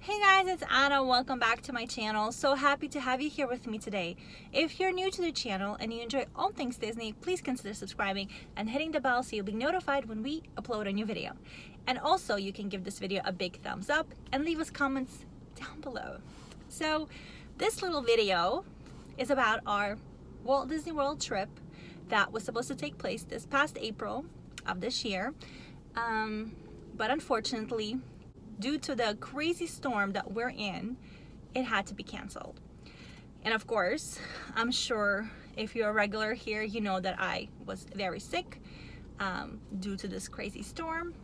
Hey guys, it's Anna. Welcome back to my channel. So happy to have you here with me today. If you're new to the channel and you enjoy all things Disney, please consider subscribing and hitting the bell so you'll be notified when we upload a new video. And also you can give this video a big thumbs up and leave us comments down below. So this little video is about our Walt Disney World trip that was supposed to take place this past April of this year. But unfortunately, due to the crazy storm that we're in, it had to be canceled. And of course, I'm sure if you're a regular here, you know that I was very sick due to this crazy storm.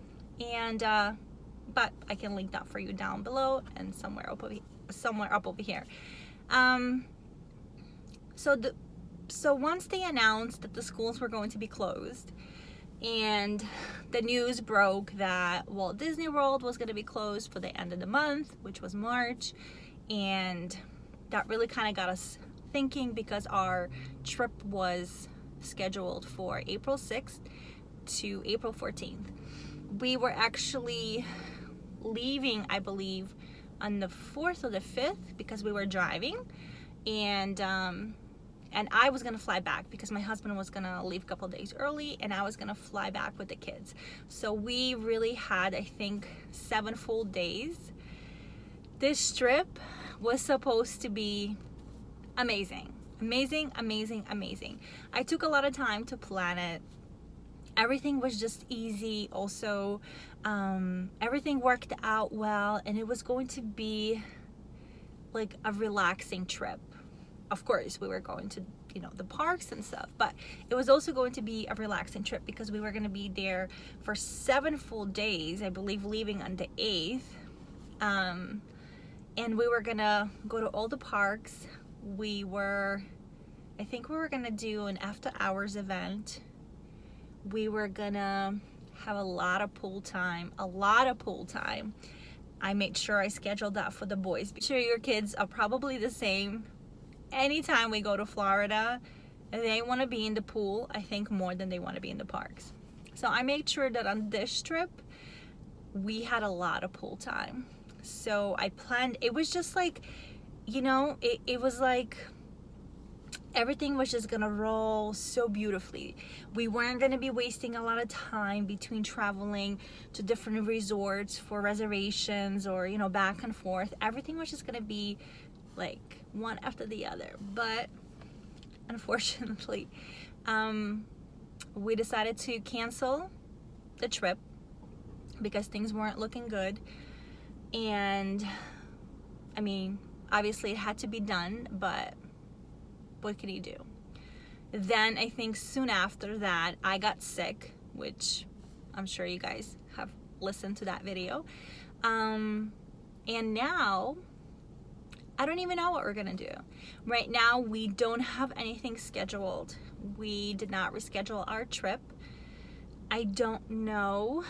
And but I can link that for you down below and somewhere up over here. So once they announced that the schools were going to be closed, and the news broke that Walt Disney World was going to be closed for the end of the month, which was March, and that really kind of got us thinking because our trip was scheduled for April 6th to April 14th. We were actually leaving, I believe, on the 4th or the 5th because we were driving, and I was gonna fly back because my husband was gonna leave a couple days early and I was gonna fly back with the kids. So we really had, I think, 7 full days. This trip was supposed to be amazing. Amazing, amazing, amazing. I took a lot of time to plan it. Everything was just easy. Also, everything worked out well, and it was going to be like a relaxing trip. Of course, we were going to, the parks and stuff, but it was also going to be a relaxing trip because we were going to be there for 7 full days, I believe, leaving on the 8th. And we were going to go to all the parks. I think we were going to do an after hours event. We were going to have a lot of pool time. I made sure I scheduled that for the boys. Be sure your kids are probably the same. Anytime we go to Florida, they want to be in the pool, I think, more than they want to be in the parks. So I made sure that on this trip, we had a lot of pool time. So I planned, it was just like, it was like everything was just gonna roll so beautifully. We weren't gonna be wasting a lot of time between traveling to different resorts for reservations or, back and forth. Everything was just gonna be like one after the other. But unfortunately, we decided to cancel the trip because things weren't looking good. And I mean, obviously it had to be done, but what can you do? Then I think soon after that I got sick, which I'm sure you guys have listened to that video. And now I don't even know what we're gonna do. Right now, we don't have anything scheduled. We did not reschedule our trip. I don't know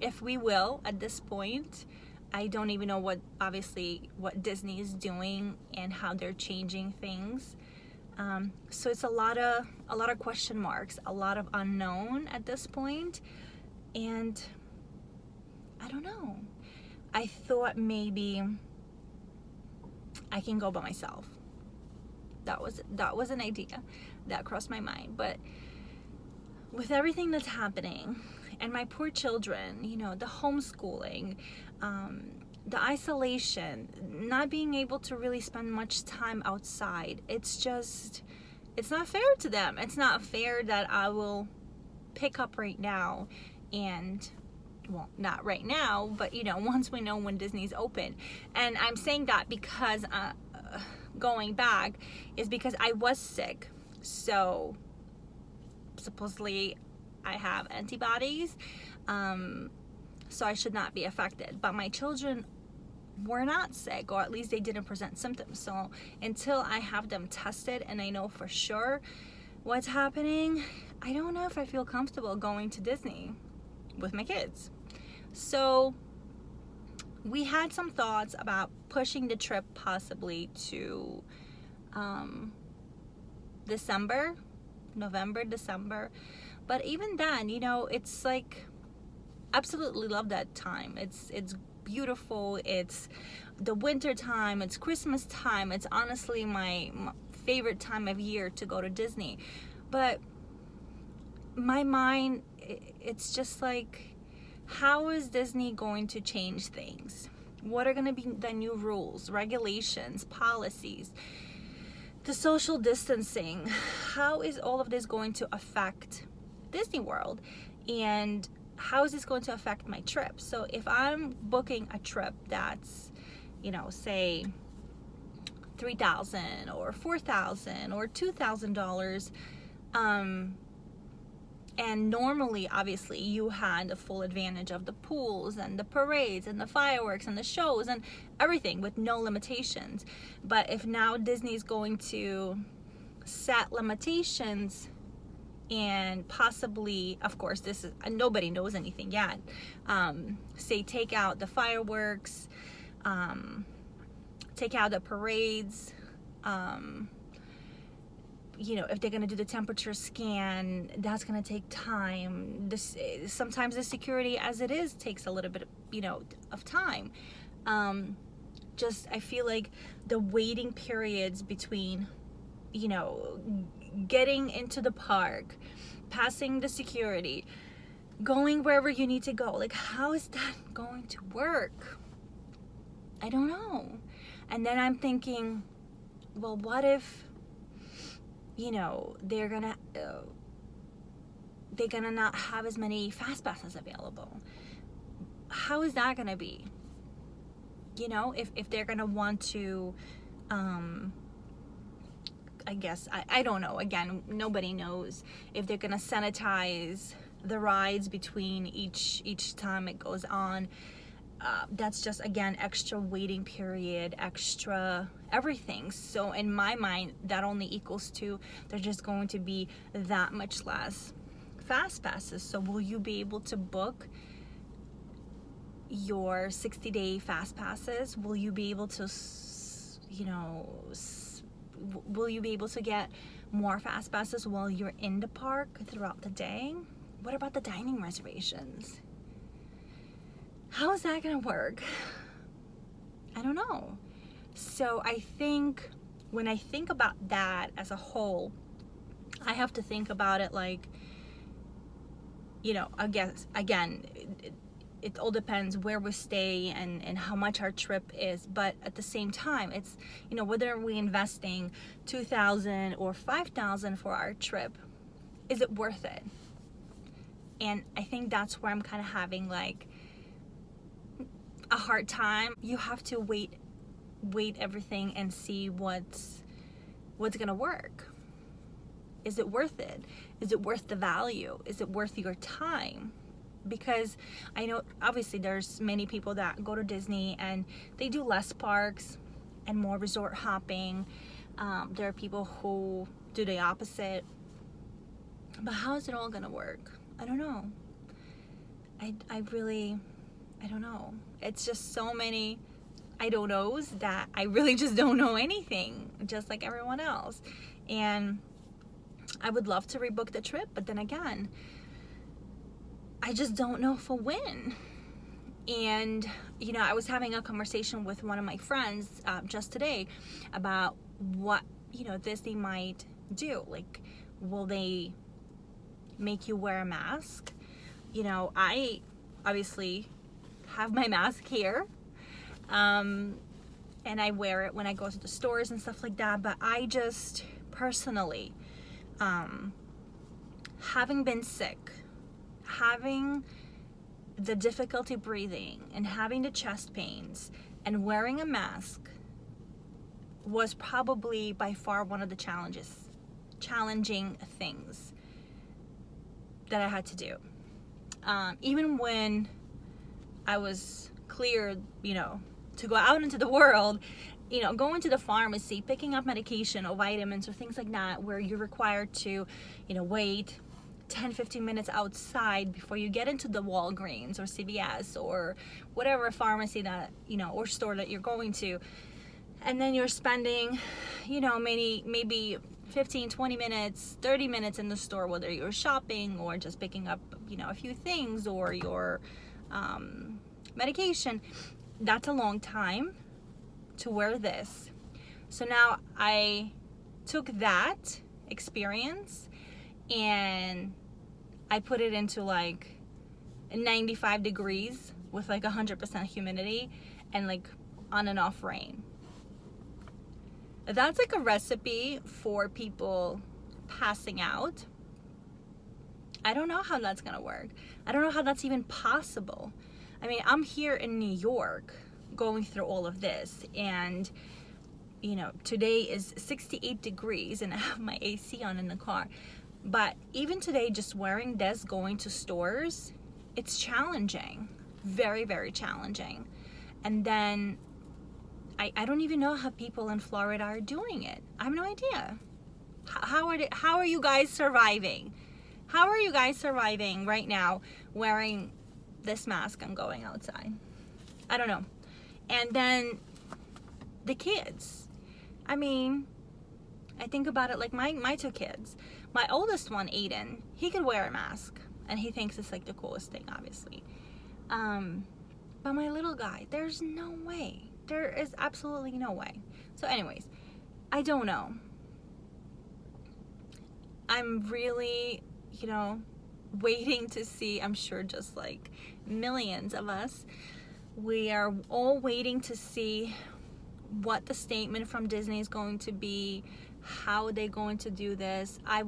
if we will at this point. I don't even know what Disney is doing and how they're changing things. So it's a lot of question marks, a lot of unknown at this point, and I don't know. I thought maybe I can go by myself. That was an idea that crossed my mind. But with everything that's happening and my poor children, the homeschooling, the isolation, not being able to really spend much time outside, it's not fair to them. It's not fair that I will pick up right now and, well, not right now, but once we know when Disney's open. And I'm saying that because going back is because I was sick, so supposedly I have antibodies, so I should not be affected. But my children were not sick, or at least they didn't present symptoms. So until I have them tested and I know for sure what's happening, I don't know if I feel comfortable going to Disney with my kids. So we had some thoughts about pushing the trip possibly to November, December. But even then, it's like absolutely love that time. It's beautiful. It's the winter time. It's Christmas time. It's honestly my favorite time of year to go to Disney. But my mind, it's just like, how is Disney going to change things? What are going to be the new rules, regulations, policies, the social distancing? How is all of this going to affect Disney World? And how is this going to affect my trip? So if I'm booking a trip that's, say $3,000 or $4,000 or $2,000, and normally, obviously, you had the full advantage of the pools and the parades and the fireworks and the shows and everything with no limitations. But if now Disney's going to set limitations and possibly, of course, this is, nobody knows anything yet, say take out the fireworks, take out the parades, if they're going to do the temperature scan, that's going to take time. Sometimes the security as it is takes a little bit, of time. I feel like the waiting periods between, getting into the park, passing the security, going wherever you need to go, like, how is that going to work? I don't know. And then I'm thinking, well, what if, they're gonna not have as many fast passes available? How is that gonna be? If they're gonna want to, I guess, I don't know. Again, nobody knows if they're gonna sanitize the rides between each time it goes on. That's just, again, extra waiting period, extra everything. So in my mind, that only equals to there's just going to be that much less fast passes. So will you be able to book your 60-day fast passes? Will you be able to, will you be able to get more fast passes while you're in the park throughout the day? What about the dining reservations? How is that gonna work? I don't know. So I think when I think about that as a whole, I have to think about it like, I guess, again, it all depends where we stay and how much our trip is. But at the same time, it's, whether we're investing $2,000 or $5,000 for our trip, is it worth it? And I think that's where I'm kind of having like a hard time. You have to wait everything and see what's gonna work. Is it worth it? Is it worth the value? Is it worth your time? Because I know obviously there's many people that go to Disney and they do less parks and more resort hopping. There are people who do the opposite. But how is it all gonna work? I don't know. I don't know. It's just so many I don't knows that I really just don't know anything, just like everyone else. And I would love to rebook the trip, but then again, I just don't know if I'll win. And, I was having a conversation with one of my friends just today about what, Disney might do. Like, will they make you wear a mask? I obviously have my mask here, and I wear it when I go to the stores and stuff like that. But I just personally, having been sick, having the difficulty breathing and having the chest pains, and wearing a mask was probably by far one of the challenging things that I had to do. Even when I was cleared, to go out into the world, going to the pharmacy, picking up medication or vitamins or things like that, where you're required to, wait 10-15 minutes outside before you get into the Walgreens or CVS or whatever pharmacy that, or store that you're going to. And then you're spending, maybe 15, 20 minutes, 30 minutes in the store, whether you're shopping or just picking up, a few things, or you're medication. That's a long time to wear this. So now I took that experience and I put it into like 95 degrees with like 100% humidity and like on and off rain. That's like a recipe for people passing out. I don't know how that's gonna work. I don't know how that's even possible. I mean, I'm here in New York going through all of this, and you know, today is 68 degrees and I have my AC on in the car. But even today, just wearing this, going to stores, it's challenging. Very, very challenging. And then I don't even know how people in Florida are doing it. I have no idea. How are you guys surviving? How are you guys surviving right now wearing this mask and going outside? I don't know. And then the kids. I mean, I think about it like my two kids. My oldest one, Aiden, he could wear a mask and he thinks it's like the coolest thing, obviously. But my little guy, there's no way. There is absolutely no way. So anyways, I don't know. I'm really, you know, waiting to see. I'm sure just like millions of us, we are all waiting to see what the statement from Disney is going to be, how they're going to do this. I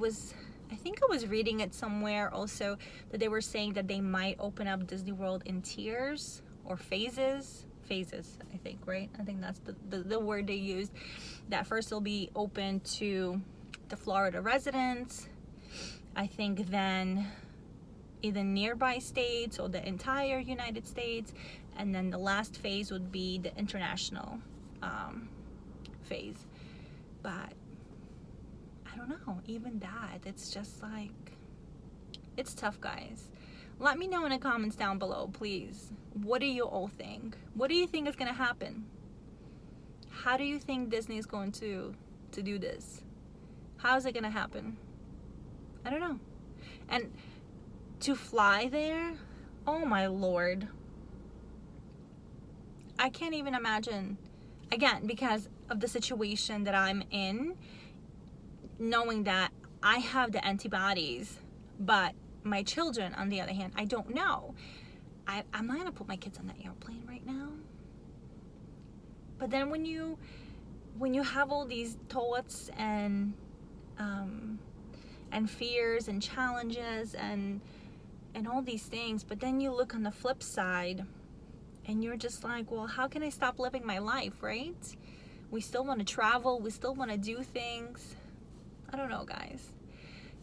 think I was reading it somewhere also that they were saying that they might open up Disney World in tiers or phases, I think, right? I think that's the word they used. That first will be open to the Florida residents. I think then either nearby states or the entire United States, and then the last phase would be the international phase. But I don't know, even that, it's just like, it's tough, guys. Let me know in the comments down below, please. What do you all think? What do you think is gonna happen? How do you think Disney is going to do this? How is it gonna happen? I don't know. And to fly there, oh my Lord. I can't even imagine, again, because of the situation that I'm in, knowing that I have the antibodies, but my children, on the other hand, I don't know. I'm not gonna put my kids on that airplane right now. But then when you have all these thoughts and fears and challenges and all these things, but then you look on the flip side and you're just like, well, how can I stop living my life, right? We still want to travel, we still want to do things. I don't know, guys.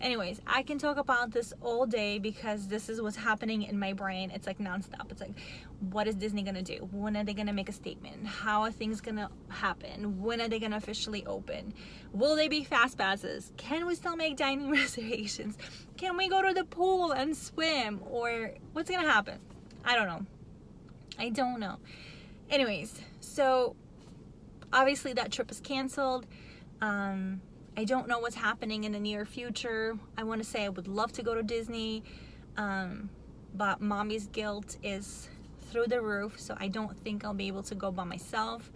Anyways, I can talk about this all day because this is what's happening in my brain. It's like nonstop. It's like, what is Disney gonna do? When are they gonna make a statement? How are things gonna happen? When are they gonna officially open? Will they be fast passes? Can we still make dining reservations? Can we go to the pool and swim? Or what's gonna happen? I don't know. I don't know. Anyways, so obviously that trip is canceled. I don't know what's happening in the near future. I want to say I would love to go to Disney, but mommy's guilt is through the roof, so I don't think I'll be able to go by myself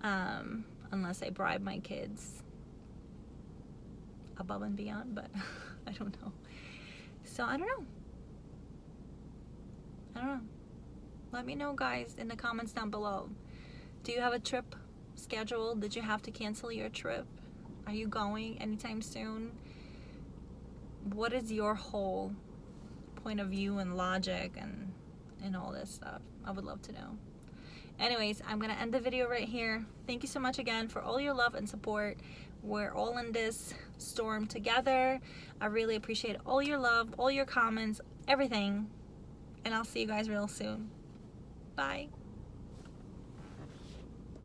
unless I bribe my kids above and beyond, but I don't know. So I don't know. Let me know, guys, in the comments down below. Do you have a trip scheduled? Did you have to cancel your trip? Are you going anytime soon? What is your whole point of view and logic and all this stuff? I would love to know. Anyways, I'm gonna end the video right here. Thank you so much again for all your love and support. We're all in this storm together. I really appreciate all your love, all your comments, everything. And I'll see you guys real soon. Bye.